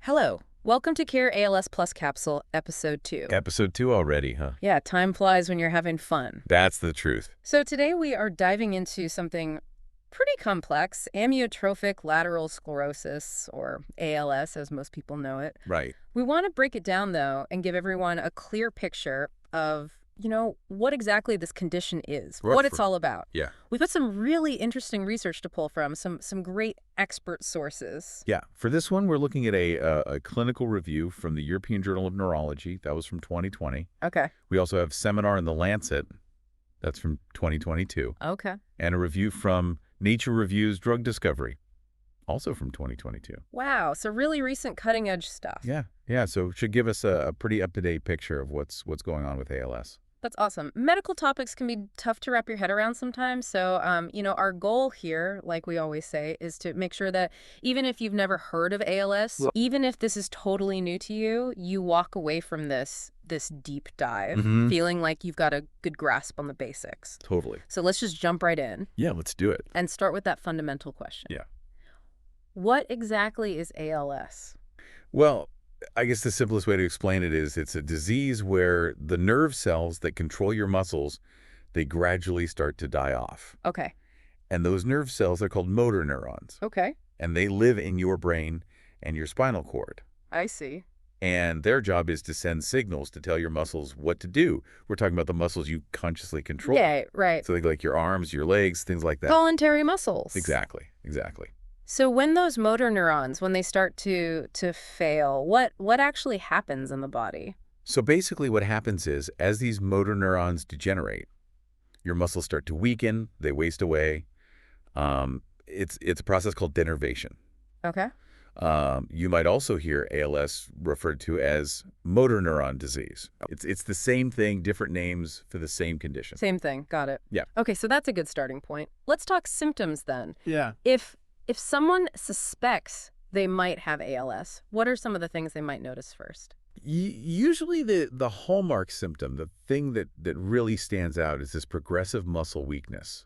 Hello. Welcome to Care ALS Plus Capsule, Episode 2. Episode 2 already, huh? Yeah, time flies when you're having fun. That's the truth. So today we are diving into something pretty complex, amyotrophic lateral sclerosis, or ALS, as most people know it. Right. We want to break it down, though, and give everyone a clear picture of, what exactly this condition is, what it's all about. Yeah. We put some really interesting research to pull from, some great expert sources. Yeah. For this one, we're looking at a clinical review from the European Journal of Neurology. That was from 2020. Okay. We also have a seminar in The Lancet. That's from 2022. Okay. And a review from Nature Reviews Drug Discovery, also from 2022. Wow. So really recent cutting-edge stuff. Yeah. Yeah. So it should give us a pretty up-to-date picture of what's going on with ALS. That's awesome. Medical topics can be tough to wrap your head around sometimes. So, our goal here, like we always say, is to make sure that even if you've never heard of ALS, even if this is totally new to you, you walk away from this deep dive feeling like you've got a good grasp on the basics. Totally. So let's just jump right in. Yeah, let's do it. And start with that fundamental question. Yeah. What exactly is ALS? Well, I guess the simplest way to explain it is it's a disease where the nerve cells that control your muscles, they gradually start to die off. Okay. And those nerve cells are called motor neurons. Okay. And they live in your brain and your spinal cord. I see. And their job is to send signals to tell your muscles what to do. We're talking about the muscles you consciously control. Yeah, right. So like your arms, your legs, things like that. Voluntary muscles. Exactly. So when those motor neurons, when they start to fail, what actually happens in the body? So basically what happens is as these motor neurons degenerate, your muscles start to weaken, they waste away. It's a process called denervation. Okay. You might also hear ALS referred to as motor neuron disease. It's the same thing, different names for the same condition. Same thing. Got it. Yeah. Okay, so that's a good starting point. Let's talk symptoms then. Yeah. If someone suspects they might have ALS, what are some of the things they might notice first? Usually the hallmark symptom, the thing that really stands out is this progressive muscle weakness.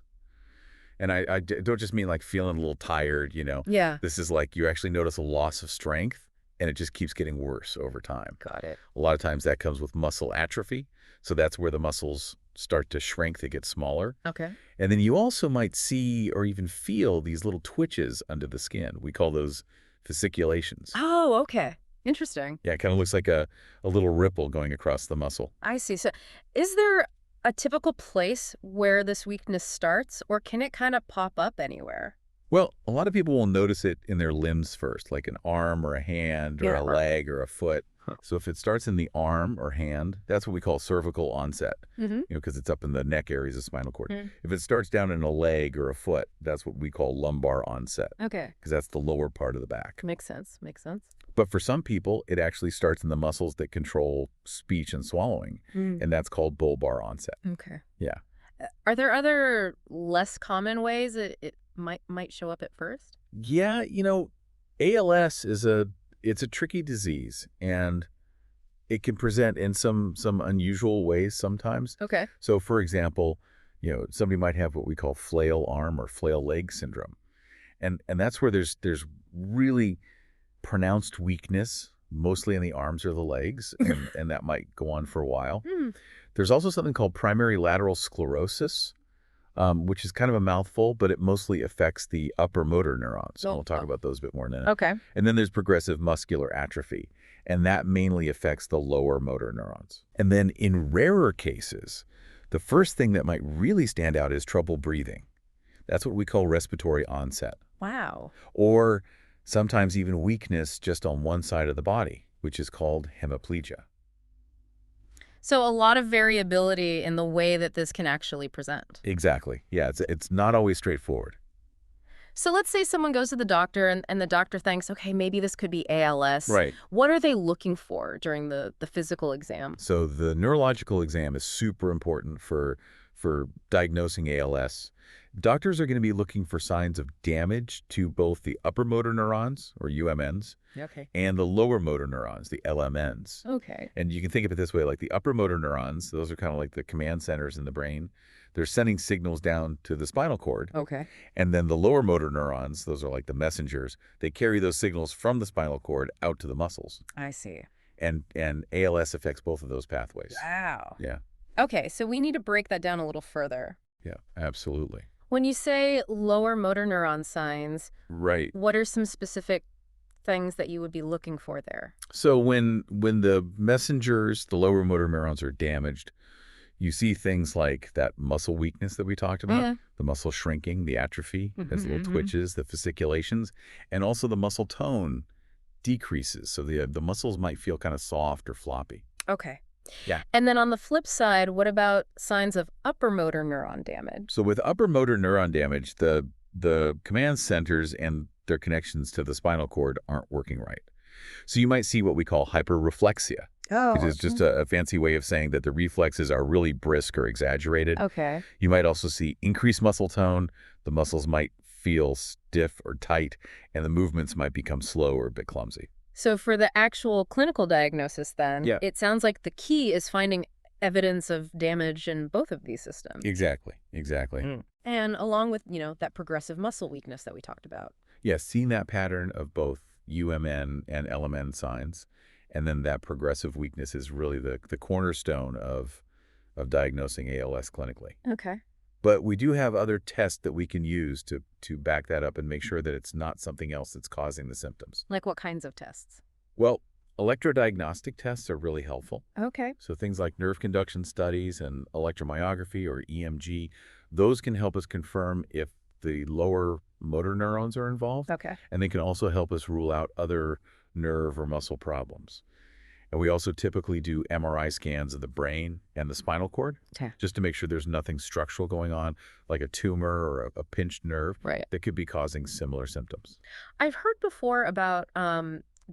And I don't just mean like feeling a little tired, Yeah. This is like you actually notice a loss of strength, and it just keeps getting worse over time. Got it. A lot of times that comes with muscle atrophy. So that's where the muscles start to shrink, they get smaller. Okay. And then you also might see or even feel these little twitches under the skin. We call those fasciculations. Oh, okay. Interesting. Yeah, it kind of looks like a little ripple going across the muscle. I see. So is there a typical place where this weakness starts, or can it kind of pop up anywhere? Well, a lot of people will notice it in their limbs first, like an arm or a hand or a leg or a foot. So if it starts in the arm or hand, that's what we call cervical onset, because it's up in the neck areas of spinal cord. If it starts down in a leg or a foot, that's what we call lumbar onset, Okay. because that's the lower part of the back. Makes sense. But for some people, it actually starts in the muscles that control speech and swallowing, and that's called bulbar onset. Okay. Yeah. Are there other less common ways it might show up at first? Yeah, ALS it's a tricky disease, and it can present in some unusual ways sometimes. Okay. So, for example, somebody might have what we call flail arm or flail leg syndrome, and that's where there's really pronounced weakness, mostly in the arms or the legs, and that might go on for a while. There's also something called primary lateral sclerosis, which is kind of a mouthful, but it mostly affects the upper motor neurons. And we'll talk about those a bit more in a minute. Okay. And then there's progressive muscular atrophy, and that mainly affects the lower motor neurons. And then in rarer cases, the first thing that might really stand out is trouble breathing. That's what we call respiratory onset. Wow. Or sometimes even weakness just on one side of the body, which is called hemiplegia. So a lot of variability in the way that this can actually present. Exactly. Yeah, it's not always straightforward. So let's say someone goes to the doctor and the doctor thinks, okay, maybe this could be ALS. Right. What are they looking for during the physical exam? So the neurological exam is super important for for diagnosing ALS, doctors are going to be looking for signs of damage to both the upper motor neurons, or UMNs, Okay. and the lower motor neurons, the LMNs. Okay. And you can think of it this way, like the upper motor neurons, those are kind of like the command centers in the brain. They're sending signals down to the spinal cord. Okay. And then the lower motor neurons, those are like the messengers, they carry those signals from the spinal cord out to the muscles. I see. And ALS affects both of those pathways. Wow. Yeah. Okay, so we need to break that down a little further. Yeah, absolutely. When you say lower motor neuron signs, Right. what are some specific things that you would be looking for there? So when the messengers, the lower motor neurons are damaged, you see things like that muscle weakness that we talked about, Yeah. the muscle shrinking, the atrophy, has little Mhm. twitches, the fasciculations, and also the muscle tone decreases. So the muscles might feel kind of soft or floppy. Okay. Yeah. And then on the flip side, what about signs of upper motor neuron damage? So with upper motor neuron damage, the command centers and their connections to the spinal cord aren't working right. So you might see what we call hyperreflexia. Oh. It is just a fancy way of saying that the reflexes are really brisk or exaggerated. Okay. You might also see increased muscle tone. The muscles might feel stiff or tight, and the movements might become slow or a bit clumsy. So for the actual clinical diagnosis then, Yeah. it sounds like the key is finding evidence of damage in both of these systems. Exactly. And along with, that progressive muscle weakness that we talked about. Yes, seeing that pattern of both UMN and LMN signs, and then that progressive weakness is really the cornerstone of diagnosing ALS clinically. Okay. But we do have other tests that we can use to back that up and make sure that it's not something else that's causing the symptoms. Like what kinds of tests? Well, electrodiagnostic tests are really helpful. Okay. So things like nerve conduction studies and electromyography or EMG, those can help us confirm if the lower motor neurons are involved. Okay. And they can also help us rule out other nerve or muscle problems. And we also typically do MRI scans of the brain and the spinal cord, Okay. just to make sure there's nothing structural going on, like a tumor or a pinched nerve Right. that could be causing similar symptoms. I've heard before about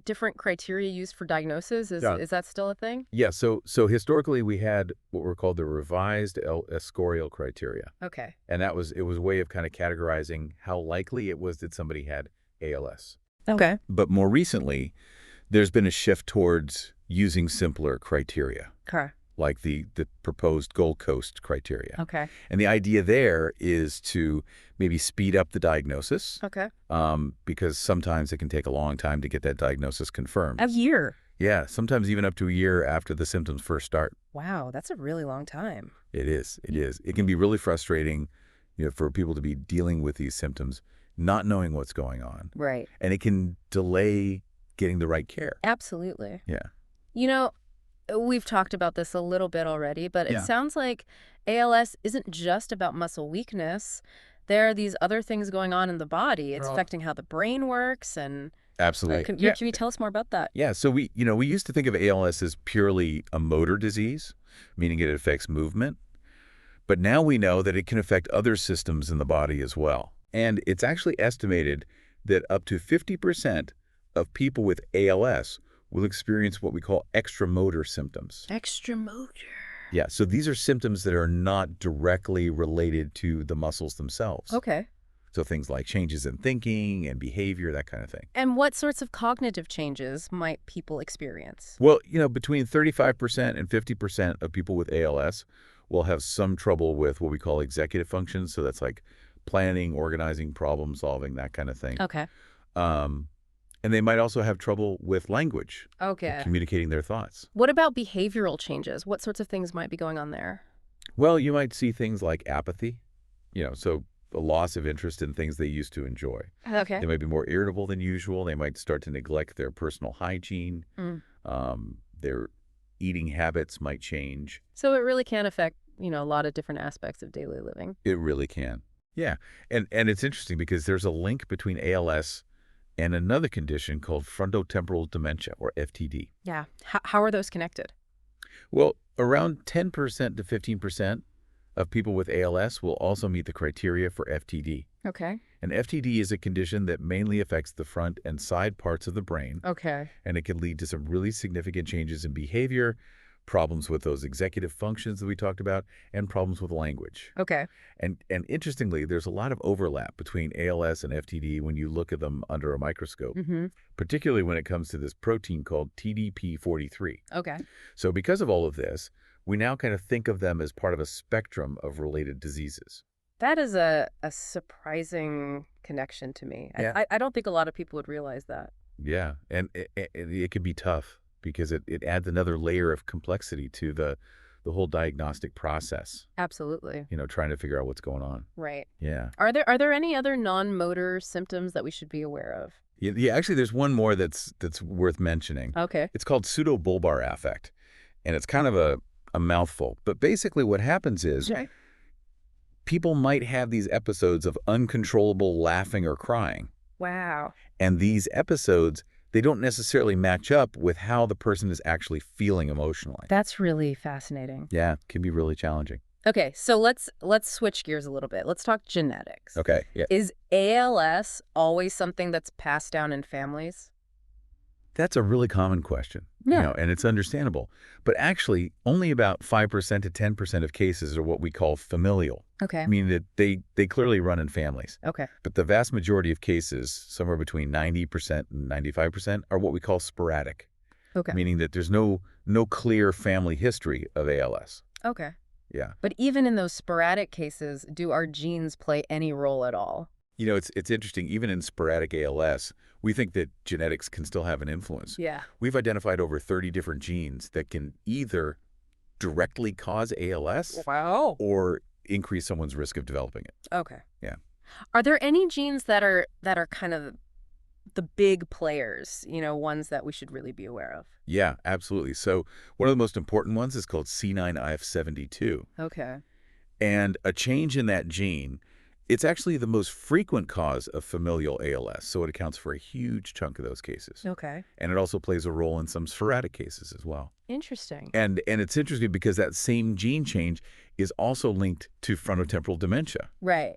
different criteria used for diagnosis. Yeah. Is that still a thing? Yeah, so historically we had what were called the revised Escorial criteria. Okay. And it was a way of kind of categorizing how likely it was that somebody had ALS. Okay. But more recently, there's been a shift towards using simpler criteria, Okay. like the proposed Gold Coast criteria. Okay. And the idea there is to maybe speed up the diagnosis, Okay. because sometimes it can take a long time to get that diagnosis confirmed. A year. Yeah, sometimes even up to a year after the symptoms first start. Wow, that's a really long time. It is. It can be really frustrating, for people to be dealing with these symptoms, not knowing what's going on. Right. And it can delay getting the right care. Absolutely. Yeah. We've talked about this a little bit already, but it Yeah. sounds like ALS isn't just about muscle weakness. There are these other things going on in the body. It's affecting how the brain works. And Absolutely. can you tell us more about that? Yeah, so we used to think of ALS as purely a motor disease, meaning it affects movement. But now we know that it can affect other systems in the body as well. And it's actually estimated that up to 50% of people with ALS will experience what we call extramotor symptoms. Extramotor. Yeah, so these are symptoms that are not directly related to the muscles themselves. Okay. So things like changes in thinking and behavior, that kind of thing. And what sorts of cognitive changes might people experience? Well, between 35% and 50% of people with ALS will have some trouble with what we call executive functions. So that's like planning, organizing, problem solving, that kind of thing. Okay. And they might also have trouble with language, Okay. communicating their thoughts. What about behavioral changes? What sorts of things might be going on there? Well, you might see things like apathy, so a loss of interest in things they used to enjoy. Okay. They might be more irritable than usual. They might start to neglect their personal hygiene. Mm. Their eating habits might change. So it really can affect, a lot of different aspects of daily living. It really can. Yeah. And it's interesting because there's a link between ALS and another condition called frontotemporal dementia, or FTD. Yeah. How are those connected? Well, around 10% to 15% of people with ALS will also meet the criteria for FTD. Okay. And FTD is a condition that mainly affects the front and side parts of the brain, Okay. and it can lead to some really significant changes in behavior, problems with those executive functions that we talked about, and problems with language. Okay. And interestingly, there's a lot of overlap between ALS and FTD when you look at them under a microscope, Mm-hmm. particularly when it comes to this protein called TDP43. Okay. So because of all of this, we now kind of think of them as part of a spectrum of related diseases. That is a surprising connection to me. Yeah. I don't think a lot of people would realize that. Yeah, and it can be tough because it adds another layer of complexity to the whole diagnostic process, Absolutely. trying to figure out what's going on. Right. Yeah. Are there any other non-motor symptoms that we should be aware of? Yeah, actually, there's one more that's worth mentioning. Okay. It's called pseudobulbar affect, and it's kind of a mouthful. But basically what happens is Okay. people might have these episodes of uncontrollable laughing or crying. Wow. And these episodes, they don't necessarily match up with how the person is actually feeling emotionally. That's really fascinating. Yeah, can be really challenging. Okay, so let's switch gears a little bit. Let's talk genetics. Okay, yeah. Is ALS always something that's passed down in families? That's a really common question, Yeah. and it's understandable. But actually, only about 5% to 10% of cases are what we call familial, Okay. meaning that they clearly run in families. Okay. But the vast majority of cases, somewhere between 90% and 95%, are what we call sporadic, Okay. meaning that there's no clear family history of ALS. Okay. Yeah. But even in those sporadic cases, do our genes play any role at all? It's interesting. Even in sporadic ALS, we think that genetics can still have an influence. Yeah. We've identified over 30 different genes that can either directly cause ALS Wow. or increase someone's risk of developing it. Okay. Yeah. Are there any genes that are kind of the big players, ones that we should really be aware of? Yeah, absolutely. So one of the most important ones is called C9IF72. Okay. And a change in that gene, it's actually the most frequent cause of familial ALS, so it accounts for a huge chunk of those cases. Okay. And it also plays a role in some sporadic cases as well. Interesting. And it's interesting because that same gene change is also linked to frontotemporal dementia, Right.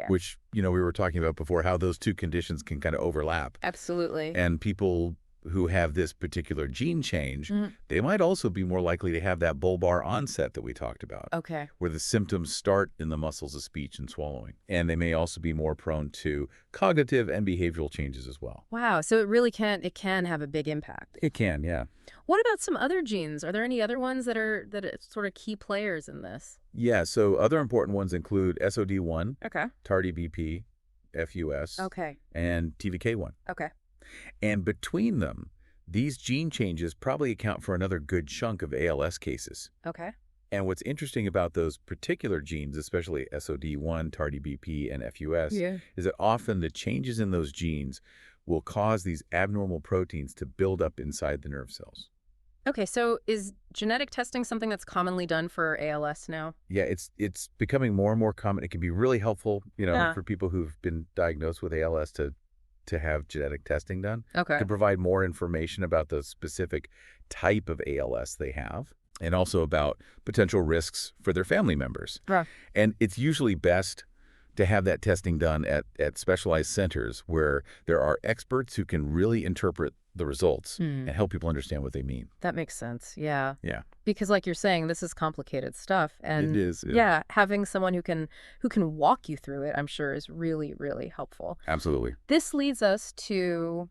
which, we were talking about before, how those two conditions can kind of overlap. Absolutely. And people who have this particular gene change, they might also be more likely to have that bulbar onset that we talked about, Okay. where the symptoms start in the muscles of speech and swallowing. And they may also be more prone to cognitive and behavioral changes as well. Wow. So it can have a big impact. It can, yeah. What about some other genes? Are there any other ones that are sort of key players in this? Yeah, so other important ones include SOD1, Okay. tardy BP, FUS, Okay. and TVK1. Okay. And between them, these gene changes probably account for another good chunk of ALS cases. Okay. And what's interesting about those particular genes, especially SOD1, tardy BP, and FUS, is that often the changes in those genes will cause these abnormal proteins to build up inside the nerve cells. Okay, so is genetic testing something that's commonly done for ALS now? Yeah, it's becoming more and more common. It can be really helpful, Yeah. for people who've been diagnosed with ALS to have genetic testing done. Okay. To provide more information about the specific type of ALS they have, and also about potential risks for their family members. Right. And it's usually best to have that testing done at specialized centers where there are experts who can really interpret the results and help people understand what they mean. That makes sense. Yeah. Yeah. Because like you're saying, this is complicated stuff. And It is. yeah, having someone who can walk you through it, I'm sure is really, really helpful. Absolutely. This leads us to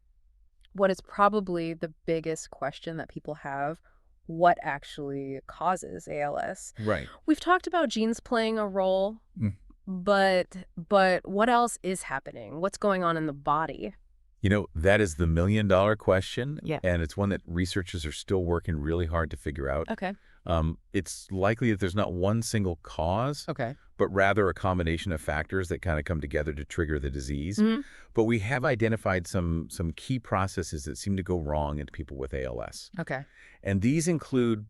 what is probably the biggest question that people have. What actually causes ALS? Right. We've talked about genes playing a role, but what else is happening? What's going on in the body? That is the million-dollar question. Yeah. And it's one that researchers are still working really hard to figure out. Okay. It's likely that there's not one single cause, Okay. but rather a combination of factors that kind of come together to trigger the disease. But we have identified some key processes that seem to go wrong in people with ALS. Okay. And these include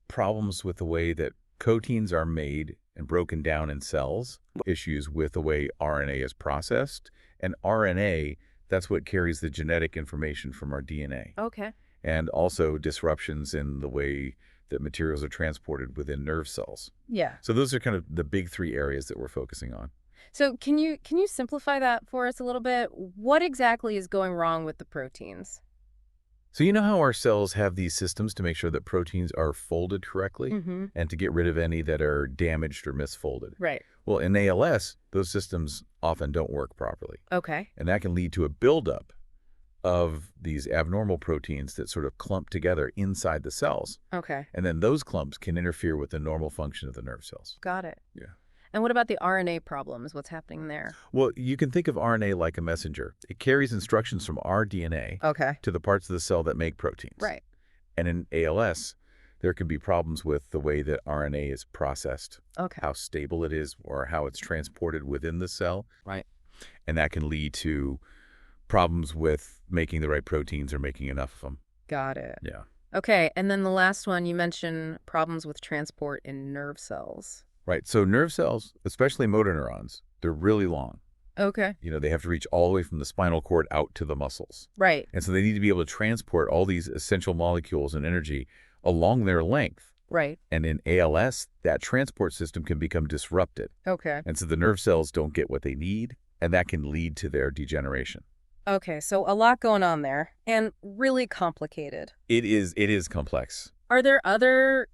problems with the way that proteins are made and broken down in cells, issues with the way RNA is processed, and RNA, that's what carries the genetic information from our DNA. Okay. And also disruptions in the way that materials are transported within nerve cells. Yeah. So those are kind of the big three areas that we're focusing on. So can you simplify that for us a little bit? What exactly is going wrong with the proteins? So you know how our cells have these systems to make sure that proteins are folded correctly Mm-hmm. and to get rid of any that are damaged or misfolded? Right. Well, in ALS, those systems often don't work properly, Okay. and that can lead to a buildup of these abnormal proteins that sort of clump together inside the cells. Okay. And then those clumps can interfere with the normal function of the nerve cells. Got it. Yeah. And what about the RNA problems? What's happening there? Well, you can think of RNA like a messenger. It carries instructions from our DNA Okay. to the parts of the cell that make proteins. Right. And in ALS, there can be problems with the way that RNA is processed, Okay. how stable it is, or how it's transported within the cell. Right. And that can lead to problems with making the right proteins or making enough of them. Got it. Yeah. Okay. And then the last one, you mentioned problems with transport in nerve cells. Right. So nerve cells, especially motor neurons, they're really long. Okay. They have to reach all the way from the spinal cord out to the muscles. Right. And so they need to be able to transport all these essential molecules and energy along their length. Right. And in ALS, that transport system can become disrupted. Okay. And so the nerve cells don't get what they need, and that can lead to their degeneration. Okay. So a lot going on there and really complicated. It is complex. Are there other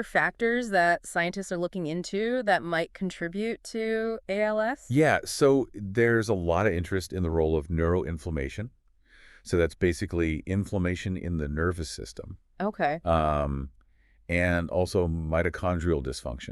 factors that scientists are looking into that might contribute to ALS? Yeah, so there's a lot of interest in the role of neuroinflammation. So that's basically inflammation in the nervous system, Okay. and also mitochondrial dysfunction.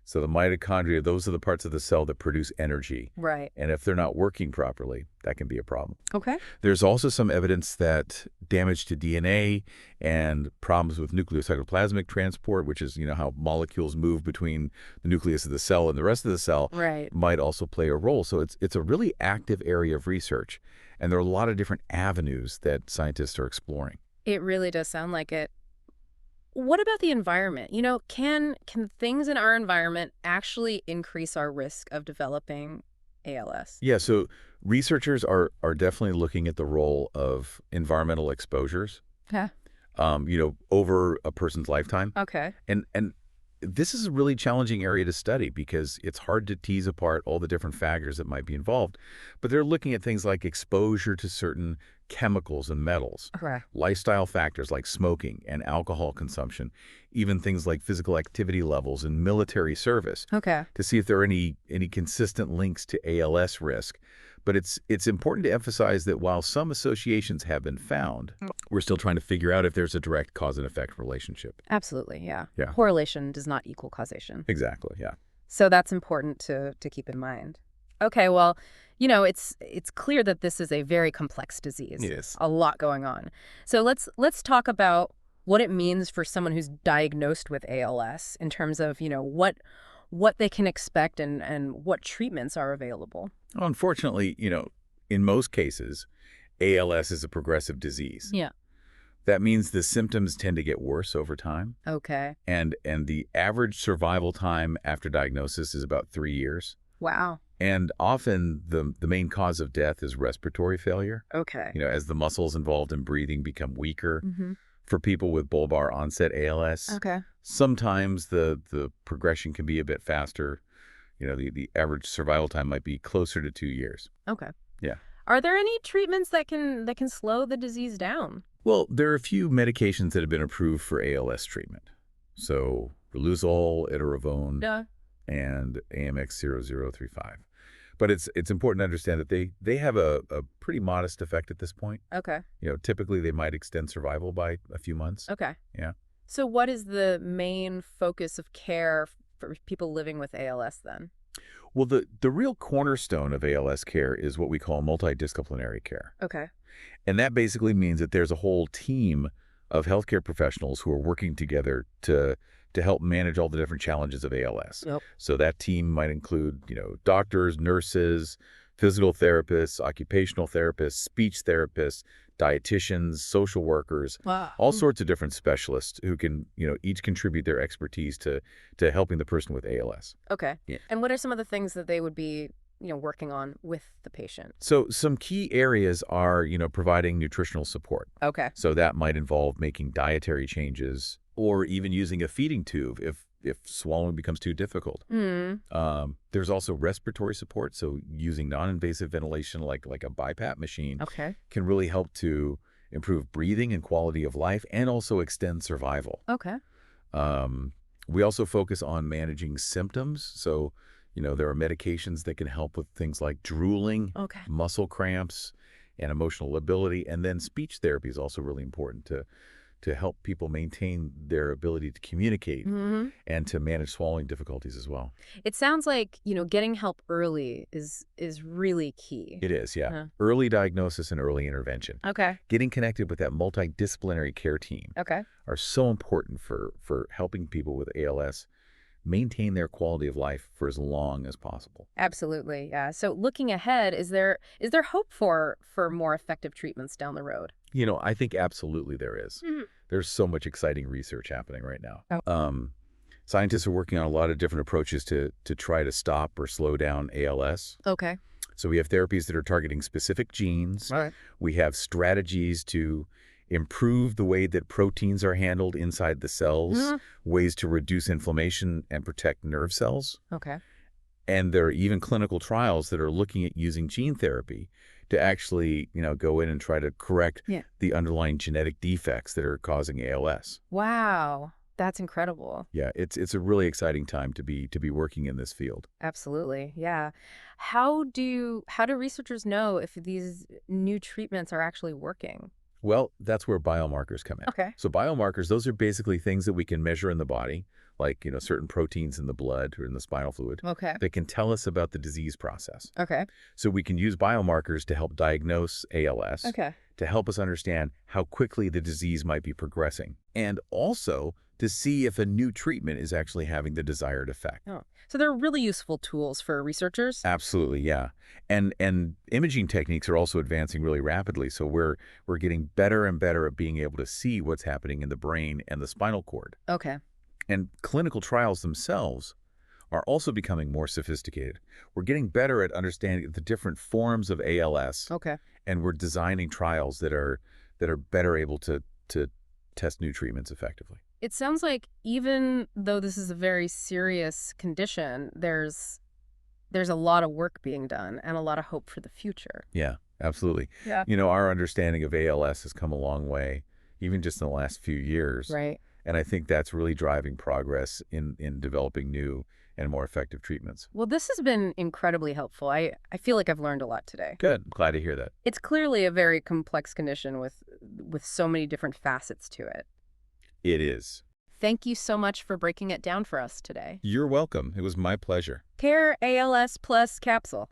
So the mitochondria, those are the parts of the cell that produce energy. Right. And if they're not working properly, that can be a problem. Okay. There's also some evidence that damage to DNA and problems with nucleocytoplasmic transport, which is, how molecules move between the nucleus of the cell and the rest of the cell, Right. might also play a role. So it's a really active area of research. And there are a lot of different avenues that scientists are exploring. It really does sound like it. What about the environment? Can things in our environment actually increase our risk of developing ALS? Yeah, so researchers are definitely looking at the role of environmental exposures, Yeah. over a person's lifetime. Okay. And this is a really challenging area to study because it's hard to tease apart all the different factors that might be involved. But they're looking at things like exposure to certain chemicals and metals, Okay. lifestyle factors like smoking and alcohol consumption, even things like physical activity levels and military service, Okay. to see if there are any consistent links to ALS risk. But it's important to emphasize that while some associations have been found, we're still trying to figure out if there's a direct cause and effect relationship. Absolutely. Yeah. Yeah. Correlation does not equal causation. Exactly, yeah. So that's important to keep in mind. Okay, well, it's clear that this is a very complex disease. Yes. A lot going on. So let's talk about what it means for someone who's diagnosed with ALS in terms of, what they can expect and what treatments are available. Well, unfortunately, in most cases, ALS is a progressive disease. Yeah. That means the symptoms tend to get worse over time. Okay. And the average survival time after diagnosis is about 3 years. Wow. And often the main cause of death is respiratory failure. Okay. As the muscles involved in breathing become weaker. Mm-hmm. For people with bulbar onset ALS, Okay. sometimes the progression can be a bit faster. The average survival time might be closer to 2 years. Okay. Yeah. Are there any treatments that can slow the disease down? Well, there are a few medications that have been approved for ALS treatment. So riluzole, edaravone, Yeah. and AMX0035. But it's important to understand that they have a pretty modest effect at this point. Okay. Typically they might extend survival by a few months. Okay. Yeah. So what is the main focus of care for people living with ALS then? Well, the real cornerstone of ALS care is what we call multidisciplinary care. Okay. And that basically means that there's a whole team of healthcare professionals who are working together to help manage all the different challenges of ALS. Yep. So that team might include, doctors, nurses, physical therapists, occupational therapists, speech therapists, dietitians, social workers, Wow. all sorts of different specialists who can, each contribute their expertise to helping the person with ALS. Okay. Yeah. And what are some of the things that they would be, working on with the patient? So some key areas are, providing nutritional support. Okay. So that might involve making dietary changes or even using a feeding tube if swallowing becomes too difficult. There's also respiratory support. So using non-invasive ventilation like a BiPAP machine Okay. can really help to improve breathing and quality of life, and also extend survival. Okay. Um, we also focus on managing symptoms. So, there are medications that can help with things like drooling, Okay. muscle cramps, and emotional lability. And then speech therapy is also really important to help people maintain their ability to communicate Hmm. and to manage swallowing difficulties as well. It sounds like, getting help early is really key. It is, yeah. Huh. Early diagnosis and early intervention. Okay. Getting connected with that multidisciplinary care team Okay. are so important for helping people with ALS maintain their quality of life for as long as possible. Absolutely. Yeah. So looking ahead, is there hope for more effective treatments down the road? I think absolutely there is. Mhm. There's so much exciting research happening right now. Oh. Scientists are working on a lot of different approaches to try to stop or slow down ALS. Okay. So we have therapies that are targeting specific genes. All right. We have strategies to improve the way that proteins are handled inside the cells, Mhm. ways to reduce inflammation and protect nerve cells. Okay. And there are even clinical trials that are looking at using gene therapy to actually, go in and try to correct Yeah. the underlying genetic defects that are causing ALS. Wow. That's incredible. Yeah, it's a really exciting time to be working in this field. Absolutely. Yeah. How do researchers know if these new treatments are actually working? Well, that's where biomarkers come in. Okay. So biomarkers, those are basically things that we can measure in the body, like, certain proteins in the blood or in the spinal fluid Okay. that can tell us about the disease process. Okay. So we can use biomarkers to help diagnose ALS, Okay. to help us understand how quickly the disease might be progressing, and also to see if a new treatment is actually having the desired effect. Oh. So they're really useful tools for researchers? Absolutely, yeah. And imaging techniques are also advancing really rapidly, so we're getting better and better at being able to see what's happening in the brain and the spinal cord. Okay. And clinical trials themselves are also becoming more sophisticated. We're getting better at understanding the different forms of ALS, Okay. and we're designing trials that are better able to test new treatments effectively. It sounds like even though this is a very serious condition, there's a lot of work being done and a lot of hope for the future. Yeah, absolutely. Yeah. Our understanding of ALS has come a long way, even just in the last few years. Right. And I think that's really driving progress in developing new and more effective treatments. Well, this has been incredibly helpful. I feel like I've learned a lot today. Good. Glad to hear that. It's clearly a very complex condition with so many different facets to it. It is. Thank you so much for breaking it down for us today. You're welcome. It was my pleasure. Care ALS Plus capsule.